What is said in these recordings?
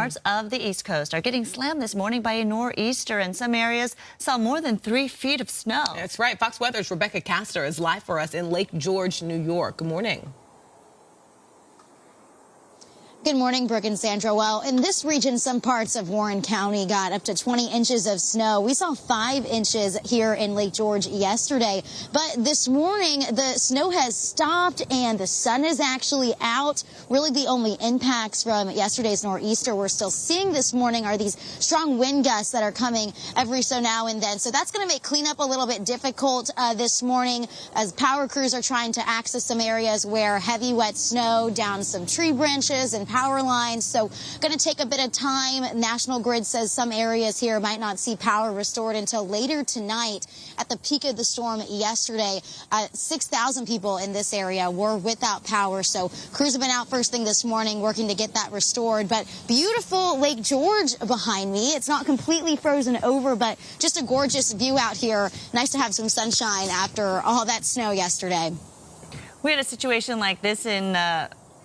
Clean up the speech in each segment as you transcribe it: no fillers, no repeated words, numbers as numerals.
parts of the East Coast are getting slammed this morning by a nor'easter, and some areas saw more than 3 feet of snow. That's right. Fox Weather's Rebecca Castor is live for us in Lake George, New York. Good morning. Good morning, Brooke and Sandra. Well, in this region, some parts of Warren County got up to 20 inches of snow. We saw 5 inches here in Lake George yesterday. But this morning, the snow has stopped and the sun is actually out. Really, the only impacts from yesterday's nor'easter we're still seeing this morning are these strong wind gusts that are coming every so now and then. So that's going to make cleanup a little bit difficult this morning as power crews are trying to access some areas where heavy, wet snow down some tree branches and power lines. So going to take a bit of time. National Grid says some areas here might not see power restored until later tonight. At the peak of the storm yesterday, 6,000 people in this area were without power. So crews have been out first thing this morning working to get that restored. But beautiful Lake George behind me. It's not completely frozen over, but just a gorgeous view out here. Nice to have some sunshine after all that snow yesterday. We had a situation like this in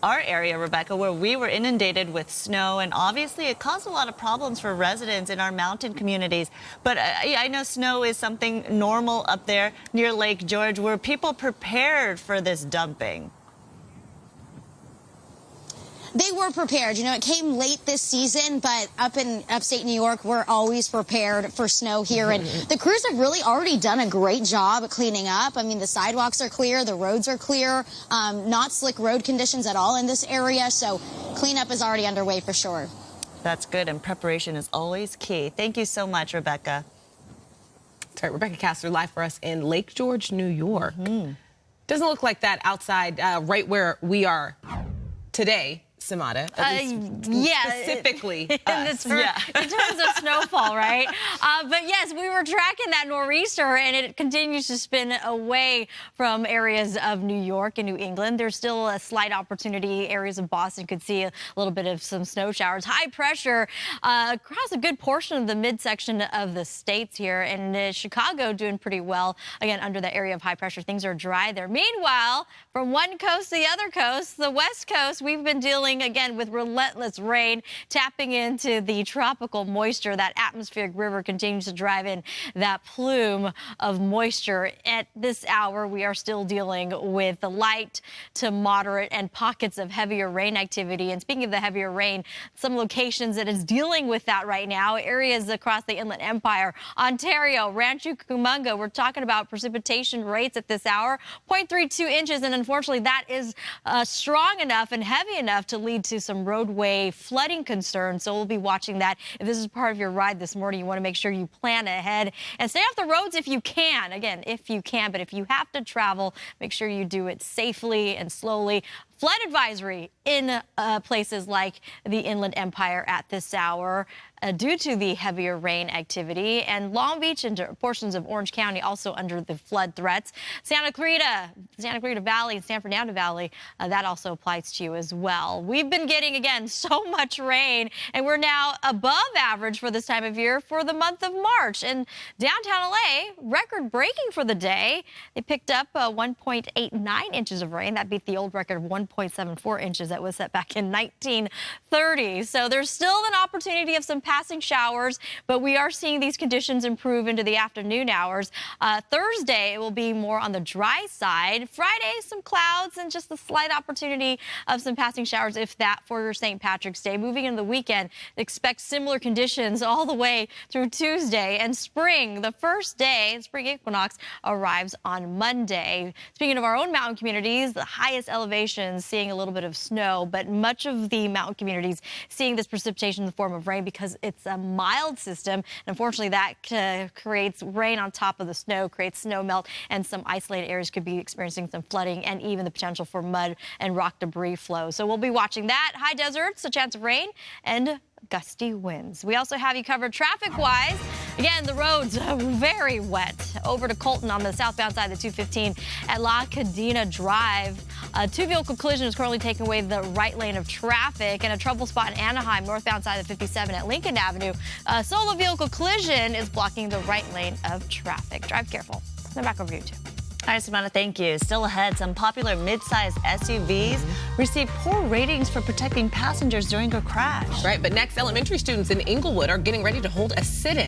our area, Rebecca, where we were inundated with snow, and obviously it caused a lot of problems for residents in our mountain communities. But I know snow is something normal up there near Lake George. Were people prepared for this dumping? They were prepared. You know, it came late this season, but up in upstate New York, we're always prepared for snow here. And the crews have really already done a great job at cleaning up. I mean, the sidewalks are clear, the roads are clear, not slick road conditions at all in this area. So cleanup is already underway for sure. That's good, and preparation is always key. Thank you so much, Rebecca. That's right. Rebecca Castor live for us in Lake George, New York. Doesn't look like that outside right where we are today. Samada, specifically in terms of snowfall, right? But yes, we were tracking that nor'easter, and it continues to spin away from areas of New York and New England. There's still a slight opportunity. Areas of Boston could see a little bit of some snow showers. High pressure across a good portion of the midsection of the states here, and Chicago doing pretty well. Again, under the area of high pressure, things are dry there. Meanwhile, from one coast to the other coast, the West Coast, we've been dealing again with relentless rain, tapping into the tropical moisture. That atmospheric river continues to drive in that plume of moisture. At this hour, we are still dealing with the light to moderate and pockets of heavier rain activity. And speaking of the heavier rain, some locations that is dealing with that right now, areas across the Inland Empire, Ontario, Rancho Cucamonga, we're talking about precipitation rates at this hour, 0.32 inches. And unfortunately, that is strong enough and heavy enough to lead to some roadway flooding concerns. So we'll be watching that. If this is part of your ride this morning, you want to make sure you plan ahead and stay off the roads if you can. Again, if you can, but if you have to travel, make sure you do it safely and slowly. Flood advisory in places like the Inland Empire at this hour due to the heavier rain activity. And Long Beach and portions of Orange County also under the flood threats. Santa Clarita Valley, and San Fernando Valley, that also applies to you as well. We've been getting, again, so much rain, and we're now above average for this time of year for the month of March. And downtown LA, record-breaking for the day. They picked up 1.89 inches of rain. That beat the old record of 1.74 inches that was set back in 1930. So there's still an opportunity of some passing showers, but we are seeing these conditions improve into the afternoon hours. Thursday, it will be more on the dry side. Friday, some clouds and just a slight opportunity of some passing showers, if that, for your St. Patrick's Day. Moving into the weekend, expect similar conditions all the way through Tuesday. And spring, the first day, spring equinox arrives on Monday. Speaking of our own mountain communities, the highest elevations seeing a little bit of snow, but much of the mountain communities seeing this precipitation in the form of rain because it's a mild system. And unfortunately, that creates rain on top of the snow, creates snow melt, and some isolated areas could be experiencing some flooding and even the potential for mud and rock debris flow. So we'll be watching that. High deserts, a chance of rain, and gusty winds. We also have you covered traffic-wise. Again, the roads are very wet. Over to Colton on the southbound side of the 215 at La Cadena Drive. A two-vehicle collision is currently taking away the right lane of traffic, and a trouble spot in Anaheim, northbound side of 57 at Lincoln Avenue. A solo vehicle collision is blocking the right lane of traffic. Drive careful. Now back over to you, too. All right, Samantha, thank you. Still ahead, some popular mid-sized SUVs received poor ratings for protecting passengers during a crash. Right, but next, elementary students in Inglewood are getting ready to hold a sit-in.